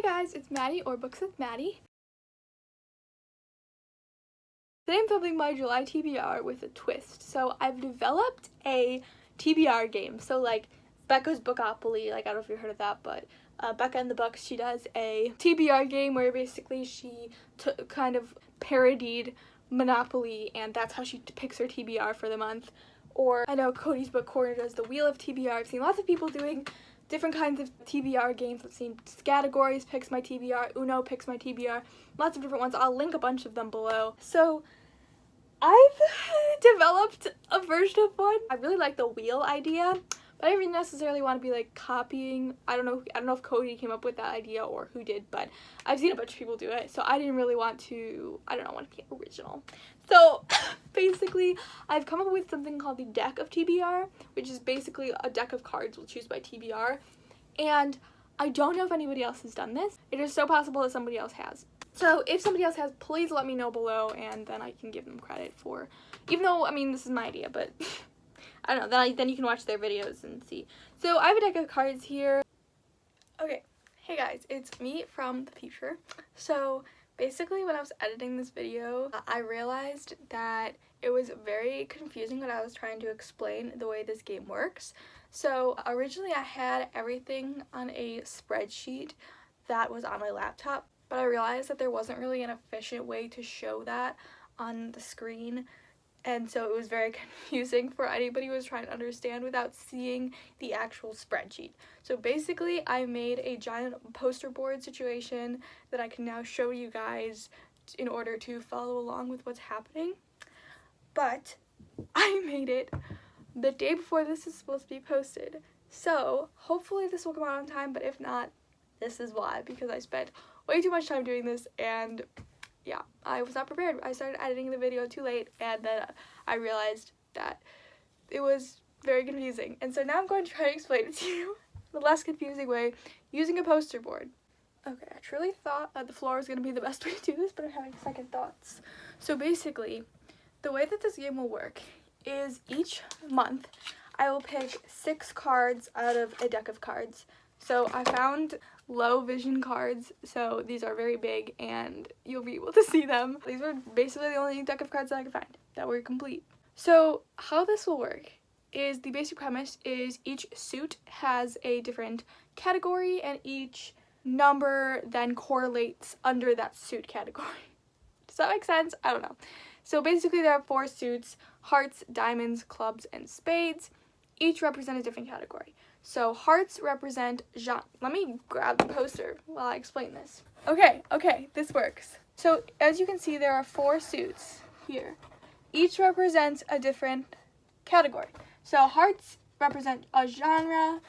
guys, it's Maddie or Books with Maddie. Today I'm filming my July TBR with a twist. So I've developed a TBR game. So like Becca's Bookopoly, like I don't know if you've heard of that, but Becca and the Books, she does a TBR game where basically she kind of parodied Monopoly, and that's how she picks her TBR for the month. Or I know Cody's Book Corner does the Wheel of TBR. I've seen lots of people doing different kinds of TBR games. I've seen Categories picks my TBR, Uno picks my TBR, lots of different ones. I'll link a bunch of them below. So I've developed a version of one. I really like the wheel idea, but I didn't necessarily want to be like copying. I don't know if Cody came up with that idea or who did, but I've seen a bunch of people do it, so I didn't really want to, want to be original. So basically I've come up with something called the deck of TBR, which is basically a deck of cards we'll choose by TBR, and I don't know if anybody else has done this. It is so possible that somebody else has. So if somebody else has, please let me know below, and then I can give them credit for, even though, this is my idea, but I don't know, then you can watch their videos and see. So I have a deck of cards here. Okay, hey guys, it's me from the future. So basically when I was editing this video, I realized that it was very confusing when I was trying to explain the way this game works. So originally I had everything on a spreadsheet that was on my laptop, but I realized that there wasn't really an efficient way to show that on the screen, and so it was very confusing for anybody who was trying to understand without seeing the actual spreadsheet. So basically I made a giant poster board situation that I can now show you guys in order to follow along with what's happening. But I made it the day before this is supposed to be posted, so hopefully this will come out on time, but if not, this is why, because I spent way too much time doing this, and yeah, I was not prepared. I started editing the video too late, and then I realized that it was very confusing, and so now I'm going to try to explain it to you the less confusing way using a poster board. Okay, I truly thought the floor was going to be the best way to do this, but I'm having second thoughts. So basically, the way that this game will work is each month I will pick 6 cards out of a deck of cards. So I found low vision cards, so these are very big and you'll be able to see them. These were basically the only deck of cards that I could find that were complete. So how this will work is, the basic premise is each suit has a different category, and each number then correlates under that suit category. Does that make sense? I don't know. So basically there are 4 suits: hearts, diamonds, clubs, and spades. Each represent a different category. So hearts represent genre. Let me grab the poster while I explain this. Okay, this works. So as you can see, there are 4 suits here. Each represents a different category. So hearts represent a genre,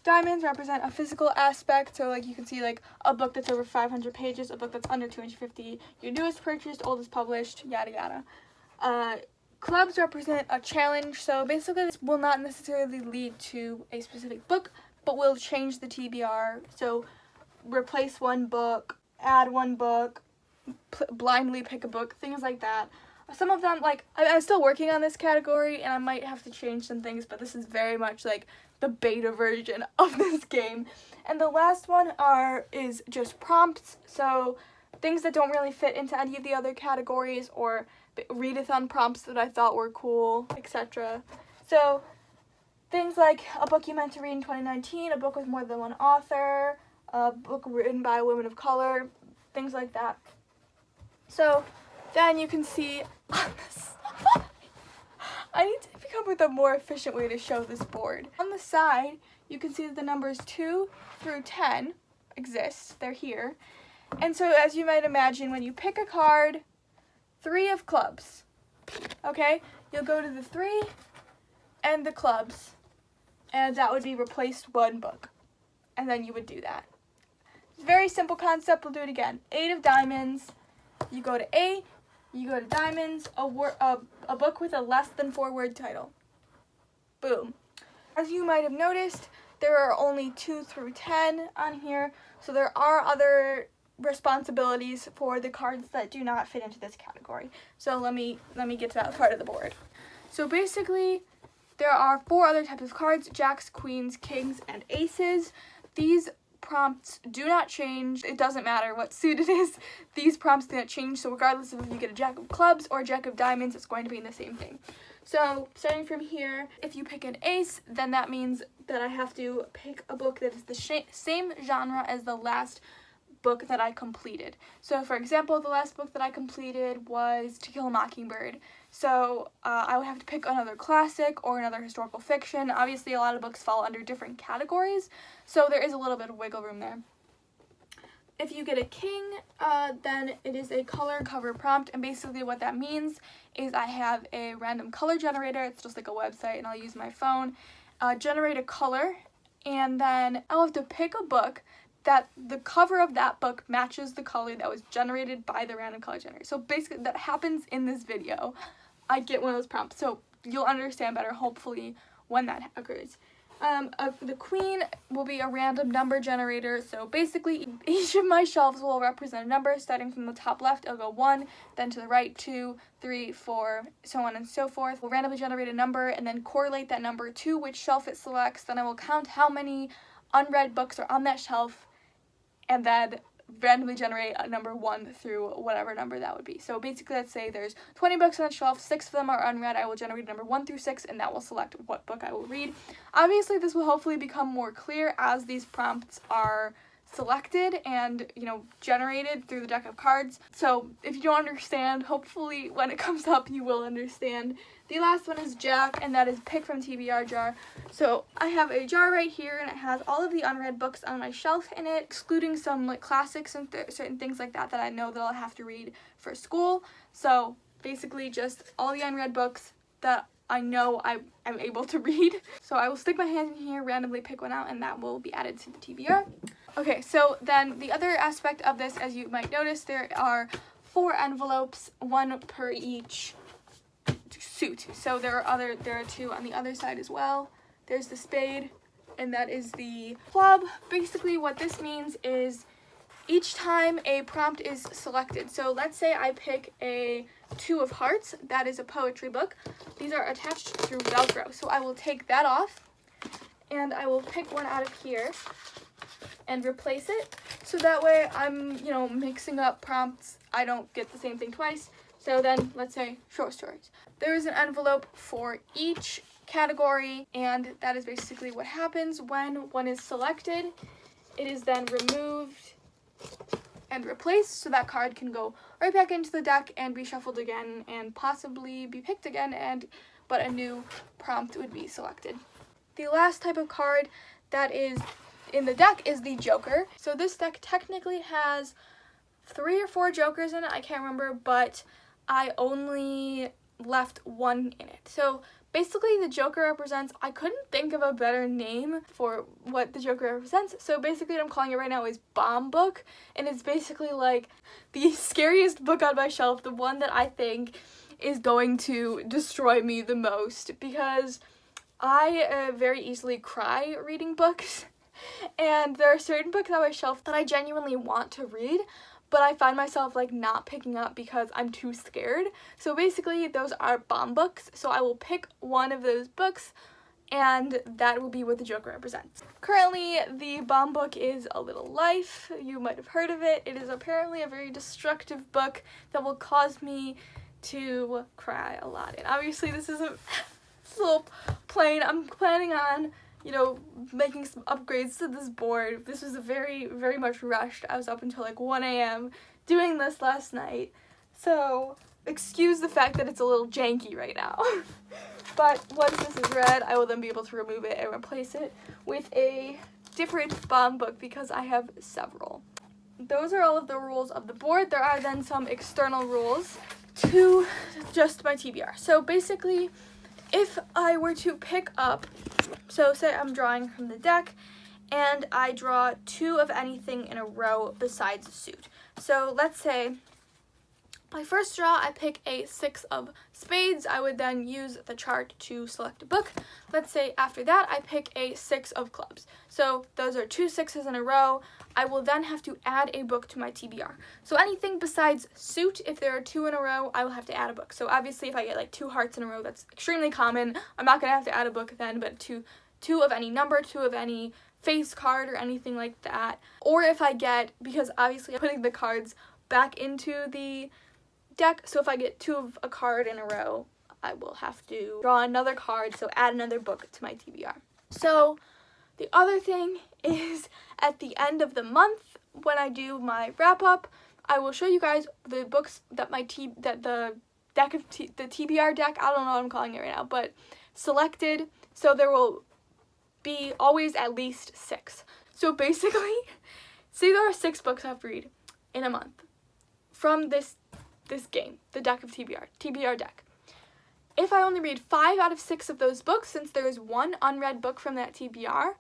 diamonds represent a physical aspect, so like you can see like a book that's over 500 pages, a book that's under 250, your newest purchased, oldest published, yada yada. Clubs represent a challenge, so basically this will not necessarily lead to a specific book, but will change the TBR, so replace one book, add one book, blindly pick a book, things like that. Some of them, like, I'm still working on this category, and I might have to change some things, but this is very much like the beta version of this game. And the last one is just prompts, so things that don't really fit into any of the other categories, or readathon prompts that I thought were cool, etc. So things like a book you meant to read in 2019, a book with more than one author, a book written by a woman of color, things like that. So then you can see on this I need to come up with a more efficient way to show this board. On the side, you can see that the numbers 2 through 10 exist. They're here. And so as you might imagine, when you pick a card, 3 of clubs, okay? You'll go to the 3 and the clubs, and that would be replaced one book. And then you would do that. Very simple concept. We'll do it again. 8 of diamonds. You go to 8. You go to diamonds, a book with a less than 4-word title. Boom. As you might have noticed, there are only 2 through 10 on here, so there are other responsibilities for the cards that do not fit into this category. So let me get to that part of the board. So basically, there are 4 other types of cards: jacks, queens, kings, and aces. These prompts do not change. It doesn't matter what suit it is. These prompts do not change. So regardless of if you get a Jack of Clubs or a Jack of Diamonds, it's going to be the same thing. So starting from here, if you pick an ace, then that means that I have to pick a book that is the same genre as the last book that I completed. So for example, the last book that I completed was To Kill a Mockingbird. So I would have to pick another classic or another historical fiction. Obviously a lot of books fall under different categories, so there is a little bit of wiggle room there. If you get a king, then it is a color cover prompt, and basically what that means is I have a random color generator. It's just like a website, and I'll use my phone, generate a color, and then I'll have to pick a book that the cover of that book matches the color that was generated by the random color generator. So basically that happens in this video. I get one of those prompts, so you'll understand better hopefully when that occurs. The queen will be a random number generator, so basically each of my shelves will represent a number. Starting from the top left, it'll go 1, then to the right 2, 3, 4, so on and so forth. We'll randomly generate a number and then correlate that number to which shelf it selects. Then I will count how many unread books are on that shelf, and then randomly generate a number 1 through whatever number that would be. So basically, let's say there's 20 books on that shelf, 6 of them are unread. I will generate number 1 through 6, and that will select what book I will read. Obviously, this will hopefully become more clear as these prompts are selected and, generated through the deck of cards. So if you don't understand, hopefully when it comes up, you will understand. The last one is Jack, and that is pick from TBR jar. So I have a jar right here, and it has all of the unread books on my shelf in it, excluding some like classics and certain things like that I know that I'll have to read for school. So basically just all the unread books that I know I'm able to read. So I will stick my hand in here, randomly pick one out, and that will be added to the TBR. Okay, so then the other aspect of this, as you might notice, there are 4 envelopes, 1 per each suit. So there are 2 on the other side as well. There's the spade, and that is the club. Basically what this means is each time a prompt is selected, so let's say I pick a 2 of hearts, that is a poetry book. These are attached through Velcro, so I will take that off and I will pick one out of here and replace it, so that way I'm mixing up prompts. I don't get the same thing twice. So then let's say short stories. There is an envelope for each category, and that is basically what happens when one is selected. It is then removed and replaced, so that card can go right back into the deck and be shuffled again and possibly be picked again, but a new prompt would be selected. The last type of card that is in the deck is the Joker. So this deck technically has 3 or 4 jokers in it, I can't remember, but I only left 1 in it. So basically the Joker represents, I couldn't think of a better name for what the Joker represents, so basically what I'm calling it right now is Bomb Book, and it's basically like the scariest book on my shelf, the one that I think is going to destroy me the most, because I very easily cry reading books, and there are certain books on my shelf that I genuinely want to read, but I find myself not picking up because I'm too scared. So basically those are bomb books. So I will pick one of those books, and that will be what the Joker represents. Currently the bomb book is A Little Life. You might have heard of it. It is apparently a very destructive book that will cause me to cry a lot. And obviously this is a little plain. I'm planning on making some upgrades to this board. This was very, very much rushed. I was up until 1 a.m. doing this last night. So excuse the fact that it's a little janky right now. But once this is read, I will then be able to remove it and replace it with a different bomb book because I have several. Those are all of the rules of the board. There are then some external rules to just my TBR. So basically, if I were to pick up, so say I'm drawing from the deck, and I draw 2 of anything in a row besides a suit. So let's say my first draw, I pick a 6 of spades. I would then use the chart to select a book. Let's say after that, I pick a 6 of clubs. So those are 2 6s in a row. I will then have to add a book to my TBR. So anything besides suit, if there are 2 in a row, I will have to add a book. So obviously if I get 2 hearts in a row, that's extremely common. I'm not going to have to add a book then, but two of any number, 2 of any face card or anything like that. Or if I get, because obviously I'm putting the cards back into the deck, so if I get 2 of a card in a row, I will have to draw another card, so add another book to my TBR. So the other thing is, at the end of the month, when I do my wrap up, I will show you guys the books that the TBR deck, I don't know what I'm calling it right now, but selected. So there will be always at least 6. So basically, say there are 6 books I have to read in a month from this game, the deck of TBR deck. If I only read 5 out of 6 of those books, since there is 1 unread book from that TBR,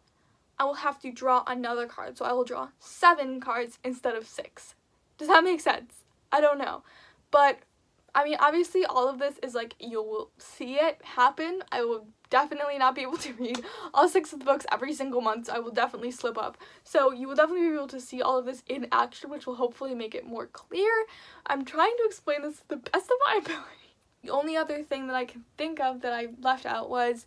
I will have to draw another card. So I will draw 7 cards instead of 6. Does that make sense? I don't know. But, I mean, obviously all of this is like, you will see it happen. I will definitely not be able to read all 6 of the books every single month. So I will definitely slip up. So you will definitely be able to see all of this in action, which will hopefully make it more clear. I'm trying to explain this to the best of my ability. The only other thing that I can think of that I left out was,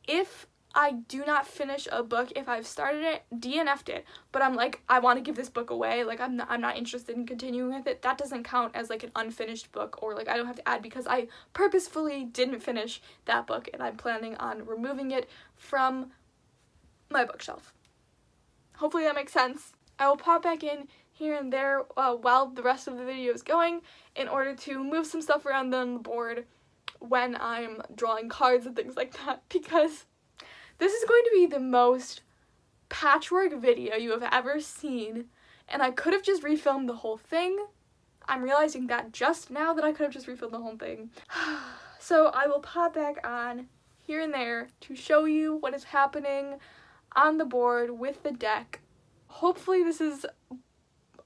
if I do not finish a book, if I've started it, DNF'd it, but I'm like, I want to give this book away, like I'm not interested in continuing with it, that doesn't count as like an unfinished book, or like I don't have to add, because I purposefully didn't finish that book and I'm planning on removing it from my bookshelf. Hopefully that makes sense. I will pop back in here and there while the rest of the video is going, in order to move some stuff around on the board when I'm drawing cards and things like that, because this is going to be the most patchwork video you have ever seen, and I could have just refilmed the whole thing. I'm realizing that just now, that I could have just refilmed the whole thing. So I will pop back on here and there to show you what is happening on the board with the deck. Hopefully this is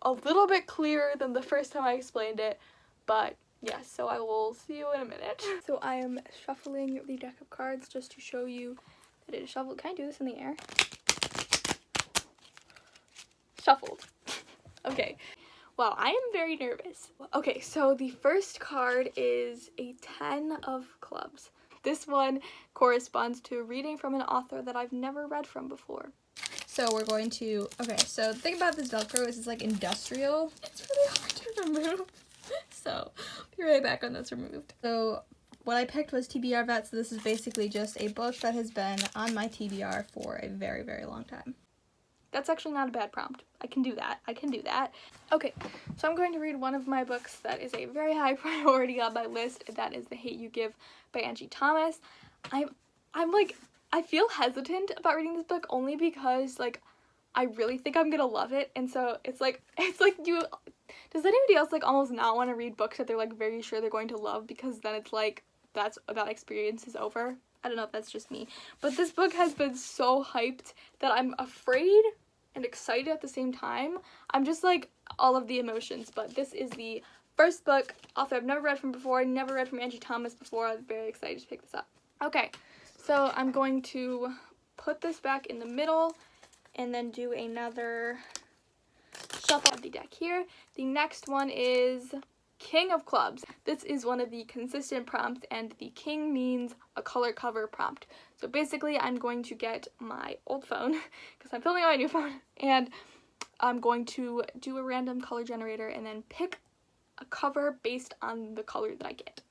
a little bit clearer than the first time I explained it, but yes, so I will see you in a minute. So I am shuffling the deck of cards just to show you that it is shuffled. Can I do this in the air? Shuffled. Okay. Wow, I am very nervous. Okay, so the first card is a 10 of clubs. This one corresponds to a reading from an author that I've never read from before. So we're going to, okay, so the thing about this Velcro is it's like industrial. It's really hard to remove. So, I'll be right back when that's removed. So, what I picked was TBR Vet, so this is basically just a book that has been on my TBR for a very, very long time. That's actually not a bad prompt. I can do that. Okay, so I'm going to read one of my books that is a very high priority on my list, and that is The Hate You Give by Angie Thomas. I'm like, I feel hesitant about reading this book only because, like, I really think I'm gonna love it, and so it's like you, does anybody else like almost not want to read books that they're like very sure they're going to love, because then it's like that experience is over? I don't know if that's just me, but this book has been so hyped that I'm afraid and excited at the same time. I'm just like all of the emotions, but this is the first book, author I've never read from before, never read from Angie Thomas before. I'm very excited to pick this up. Okay, so I'm going to put this back in the middle and then do another shuffle of the deck here. The next one is King of Clubs. This is one of the consistent prompts, and the king means a color cover prompt. So basically I'm going to get my old phone, because I'm filming on my new phone, and I'm going to do a random color generator and then pick a cover based on the color that I get.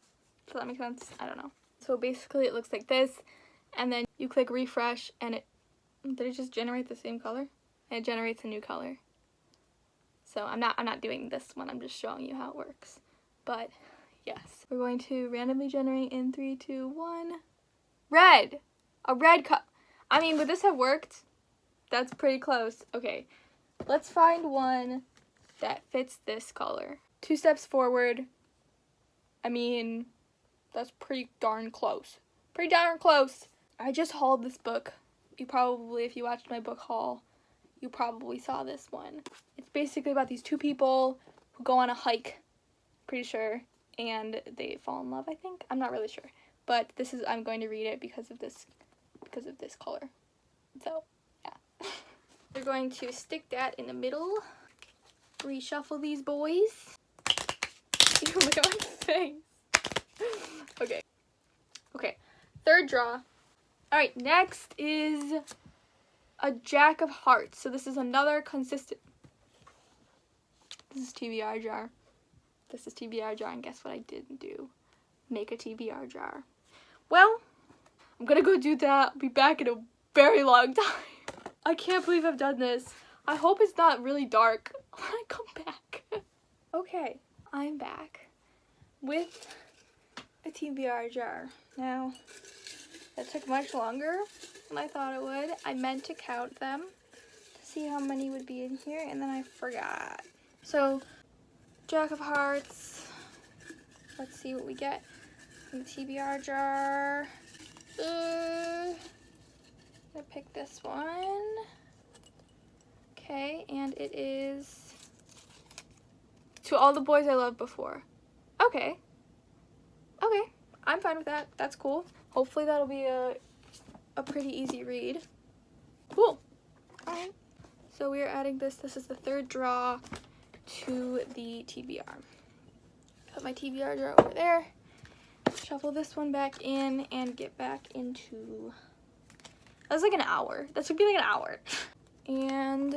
Does that make sense? I don't know. So basically it looks like this, and then you click refresh and did it just generate the same color? And it generates a new color. So I'm not doing this one, I'm just showing you how it works. But yes, we're going to randomly generate in 3, 2, 1. Red! A red cup. I mean, would this have worked? That's pretty close. Okay, let's find one that fits this color. 2 steps forward. I mean, that's pretty darn close. Pretty darn close. I just hauled this book. You probably, if you watched my book haul, you probably saw this one. It's basically about these 2 people who go on a hike, pretty sure, and they fall in love, I think. I'm not really sure. But this is, I'm going to read it because of this color. So, yeah. We're going to stick that in the middle. Reshuffle these boys. Ew, look at my face. Okay. Okay. Third draw. Alright, next is a Jack of Hearts. So this is another consistent. This is TBR jar. This is TBR jar, and guess what I didn't do? Make a TBR jar. Well, I'm gonna go do that. I'll be back in a very long time. I can't believe I've done this. I hope it's not really dark when I come back. Okay, I'm back with a TBR jar. Now, that took much longer than I thought it would. I meant to count them to see how many would be in here, and then I forgot. So, Jack of Hearts. Let's see what we get from the TBR jar. I'm gonna pick this one. Okay, and it is To All the Boys I Loved Before. Okay. Okay, I'm fine with that. That's cool. Hopefully that'll be a pretty easy read. Cool. Alright. So we are adding this. This is the third draw to the TBR. Put my TBR jar over there. Shuffle this one back in and get back into... That was like an hour. That should be like an hour. And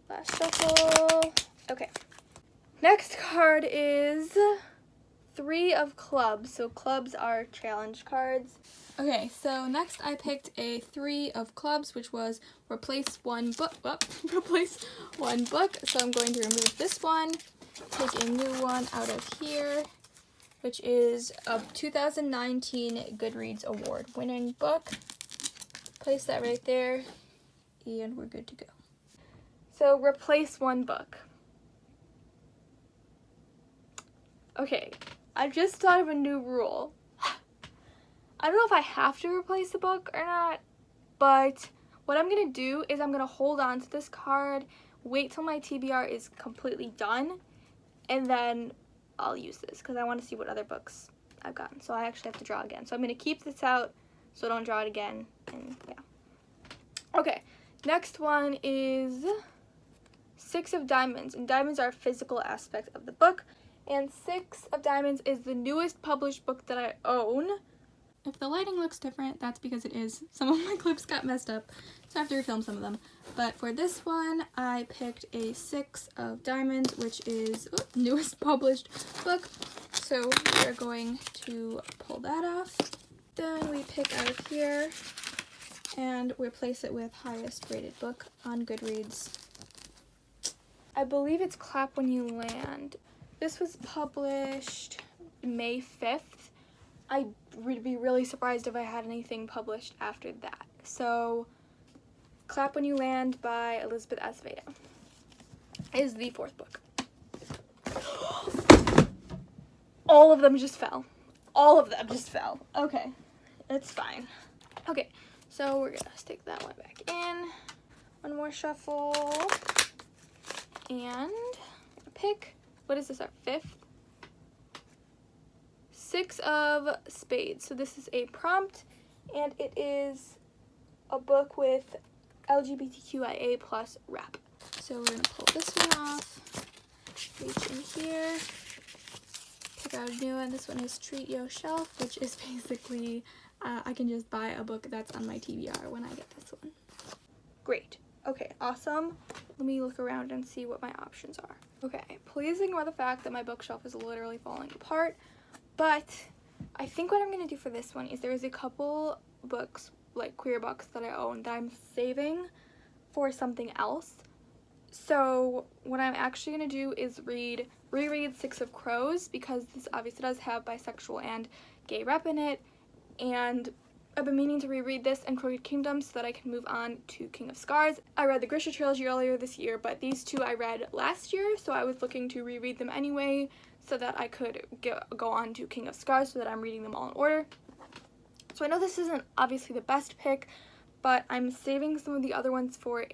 last shuffle. Okay. Next card is 3 of Clubs. So clubs are challenge cards. Okay, so next I picked a 3 of Clubs, which was replace one book. Replace one book. So I'm going to remove this one, take a new one out of here, which is a 2019 Goodreads Award winning book. Place that right there, and we're good to go. So replace one book. Okay, I just thought of a new rule. I don't know if I have to replace the book or not, but what I'm going to do is I'm going to hold on to this card, wait till my TBR is completely done, and then I'll use this because I want to see what other books I've gotten. So I actually have to draw again. So I'm going to keep this out so I don't draw it again, and yeah. Okay, next one is 6 of Diamonds, and diamonds are a physical aspect of the book, and 6 of Diamonds is the newest published book that I own. If the lighting looks different, that's because it is. Some of my clips got messed up, so I have to refilm some of them. But for this one, I picked a 6 of Diamonds, which is newest published book. So we're going to pull that off. Then we pick out of here and replace it with highest rated book on Goodreads. I believe it's Clap When You Land. This was published May 5th. I would be really surprised if I had anything published after that. So, Clap When You Land by Elizabeth Acevedo is the 4th book. All of them just fell. All of them just fell. Okay, it's fine. Okay, so we're gonna stick that one back in. One more shuffle. And pick, what is this, our 5th? 6 of Spades. So this is a prompt, and it is a book with LGBTQIA plus rap. So we're going to pull this one off, reach in here, pick out a new one. This one is Treat Yo Shelf, which is basically, I can just buy a book that's on my TBR when I get this one. Great. Okay, awesome. Let me look around and see what my options are. Okay, please ignore the fact that my bookshelf is literally falling apart. But I think what I'm going to do for this one is there is a couple books, like queer books that I own that I'm saving for something else. So what I'm actually going to do is reread 6 of Crows, because this obviously does have bisexual and gay rep in it. And I've been meaning to reread this and Crooked Kingdom so that I can move on to King of Scars. I read the Grisha trilogy earlier this year, but these 2 I read last year, so I was looking to reread them anyway, so that I could go on to King of Scars, so that I'm reading them all in order. So I know this isn't obviously the best pick, but I'm saving some of the other ones for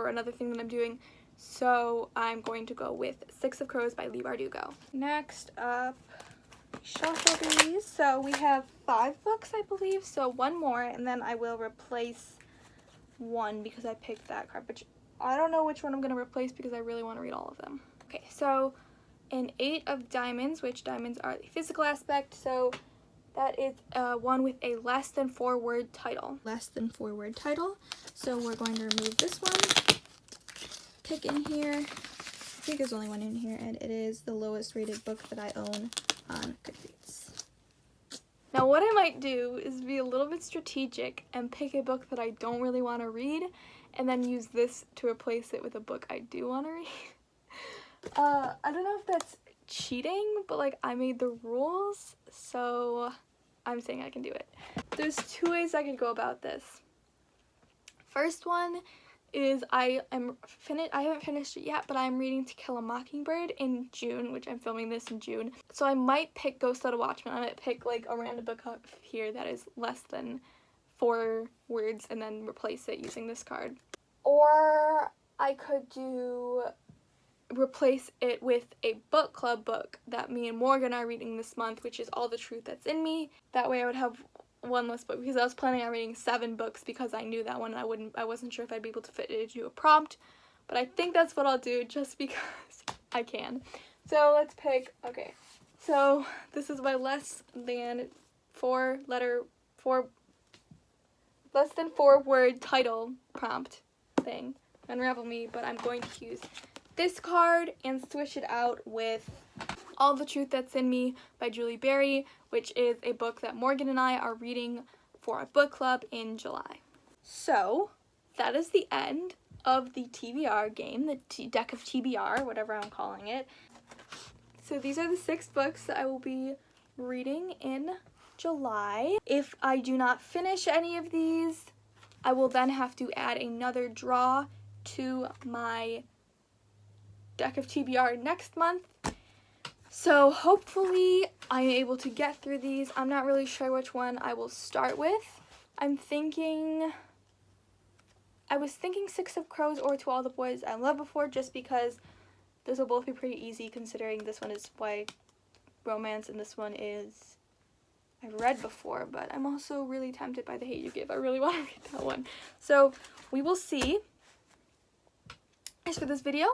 another thing that I'm doing. So I'm going to go with 6 of Crows by Leigh Bardugo. Next up, shuffle these. So we have 5 books, I believe. So one more, and then I will replace one because I picked that card. But I don't know which one I'm going to replace because I really want to read all of them. Okay, so an 8 of Diamonds, which diamonds are the physical aspect. So That is one with a less than 4-word title. Less than 4-word title. So we're going to remove this one. Pick in here. I think there's only one in here, and it is the lowest rated book that I own on Goodreads. Now what I might do is be a little bit strategic and pick a book that I don't really want to read, and then use this to replace it with a book I do want to read. I don't know if that's cheating, but like I made the rules, so I'm saying I can do it. There's 2 ways I could go about this. First one is I haven't finished it yet, but I'm reading To Kill a Mockingbird in June, which I'm filming this in June. So I might pick Ghost Without a Watchman. I might pick like a random book up here that is less than 4 words and then replace it using this card. Or I could replace it with a book club book that me and Morgan are reading this month, which is All the Truth That's in Me. That way I would have one less book, because I was planning on reading 7 books because I knew that one and I wasn't sure if I'd be able to fit it into a prompt, but I think that's what I'll do just because I can. So let's pick, okay, so this is my less than 4-word title prompt thing, Unravel Me, but I'm going to use this card and switch it out with All the Truth That's in Me by Julie Berry, which is a book that Morgan and I are reading for a book club in July. So that is the end of the TBR game, the deck of TBR, whatever I'm calling it. So these are the 6 books that I will be reading in July. If I do not finish any of these, I will then have to add another draw to my deck of TBR next month. So hopefully I'm able to get through these. I'm not really sure which one I will start with. I was thinking 6 of Crows or To All the Boys I Loved Before, just because those will both be pretty easy, considering this one is YA romance and this one is I've read before, but I'm also really tempted by The Hate You Give. I really want to read that one. So we will see. As for this video,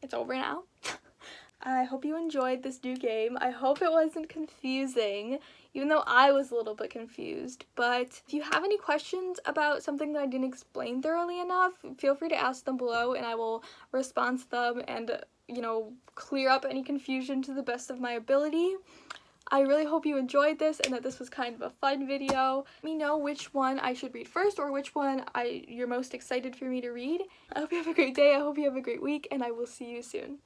it's over now. I hope you enjoyed this new game. I hope it wasn't confusing, even though I was a little bit confused. But if you have any questions about something that I didn't explain thoroughly enough, feel free to ask them below and I will respond to them and, clear up any confusion to the best of my ability. I really hope you enjoyed this and that this was kind of a fun video. Let me know which one I should read first or which one you're most excited for me to read. I hope you have a great day, I hope you have a great week, and I will see you soon.